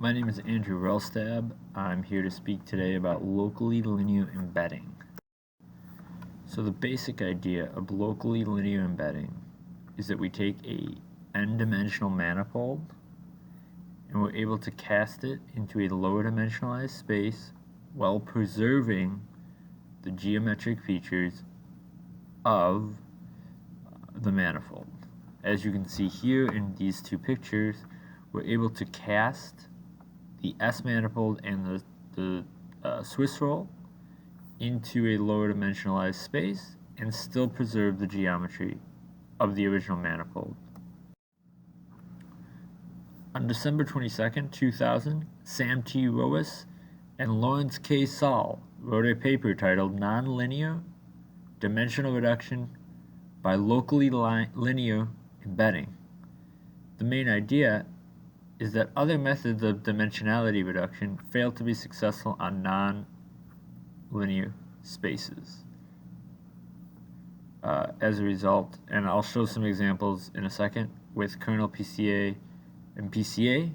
My name is Andrew Relstab. I'm here to speak today about locally linear embedding. So the basic idea of locally linear embedding is that we take a n-dimensional manifold and we're able to cast it into a lower dimensionalized space while preserving the geometric features of the manifold. As you can see here in these two pictures, we're able to cast the S manifold and the Swiss roll into a lower dimensionalized space and still preserve the geometry of the original manifold. On December 22nd, 2000, Sam T. Roas and Lawrence K. Saul wrote a paper titled Nonlinear Dimensional Reduction by Locally Linear Embedding. The main idea is that other methods of dimensionality reduction fail to be successful on non-linear spaces. As a result, and I'll show some examples in a second with kernel PCA and PCA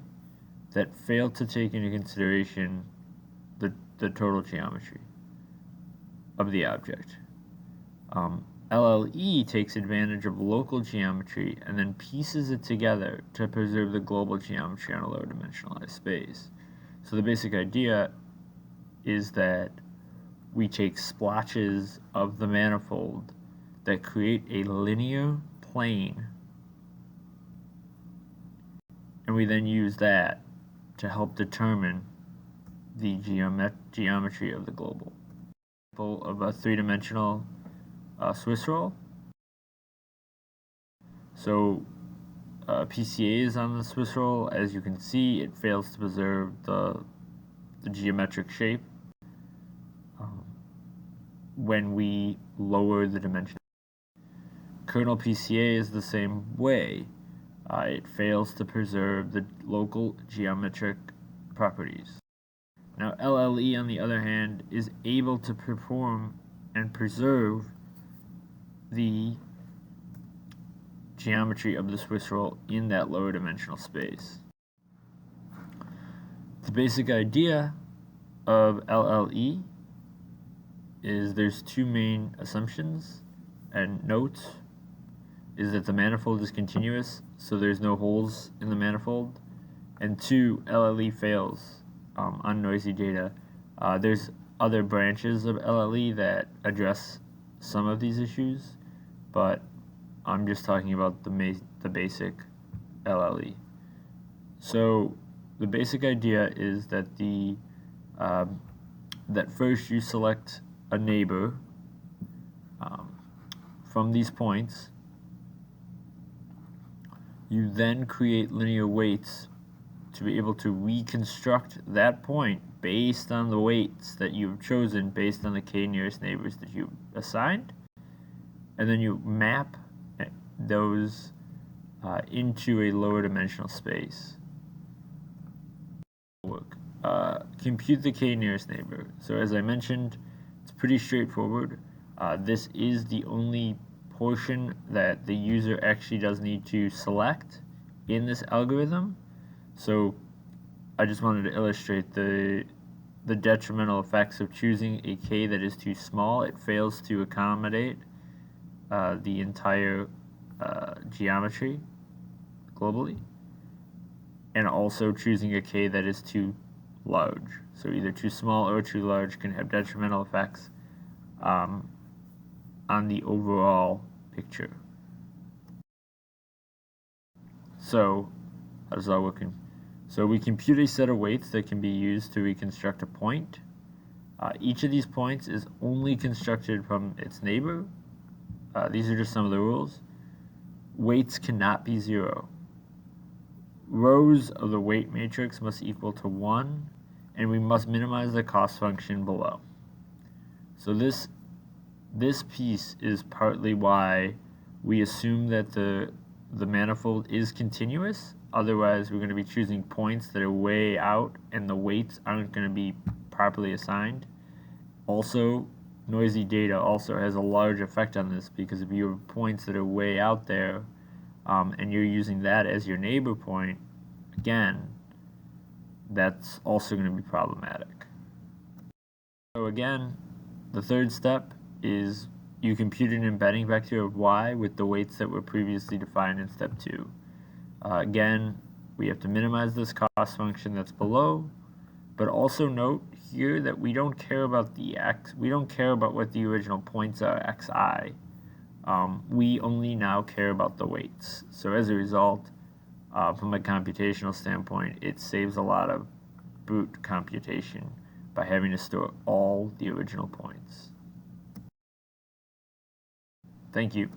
that fail to take into consideration the total geometry of the object. LLE takes advantage of local geometry and then pieces it together to preserve the global geometry on a low dimensionalized space. So the basic idea is that we take splotches of the manifold that create a linear plane, and we then use that to help determine the geometry of the global. Of a three-dimensional Swiss roll. So PCA is on the Swiss roll. As you can see, it fails to preserve the geometric shape when we lower the dimension. Kernel PCA is the same way. It fails to preserve the local geometric properties. Now LLE, on the other hand, is able to perform and preserve the geometry of the Swiss roll in that lower dimensional space. The basic idea of LLE is there's two main assumptions and notes. Is that the manifold is continuous, so there's no holes in the manifold, and two, LLE fails on noisy data. There's other branches of LLE that address some of these issues, but I'm just talking about the basic LLE. So the basic idea is that that first you select a neighbor from these points. You then create linear weights to be able to reconstruct that point based on the weights that you've chosen based on the k nearest neighbors that you assigned, and then you map those into a lower dimensional space. Compute the k nearest neighbor. So as I mentioned, it's pretty straightforward. This is the only portion that the user actually does need to select in this algorithm. So I just wanted to illustrate the detrimental effects of choosing a k that is too small. It fails to accommodate the entire geometry globally, and also choosing a k that is too large. So either too small or too large can have detrimental effects on the overall picture. So how does that work? So we compute a set of weights that can be used to reconstruct a point. Each of these points is only constructed from its neighbor. These are just some of the rules. Weights cannot be 0. Rows of the weight matrix must equal to 1, and we must minimize the cost function below. So this piece is partly why we assume that the manifold is continuous. Otherwise, we're going to be choosing points that are way out, and the weights aren't going to be properly assigned. Also, noisy data also has a large effect on this, because if you have points that are way out there and you're using that as your neighbor point, again, that's also going to be problematic. So again, the third step is you compute an embedding vector of y with the weights that were previously defined in step 2. Again, we have to minimize this cost function that's below, but also note here that we don't care about the x, we don't care about what the original points are, xi. We only now care about the weights. So as a result, from a computational standpoint, it saves a lot of brute computation by having to store all the original points. Thank you.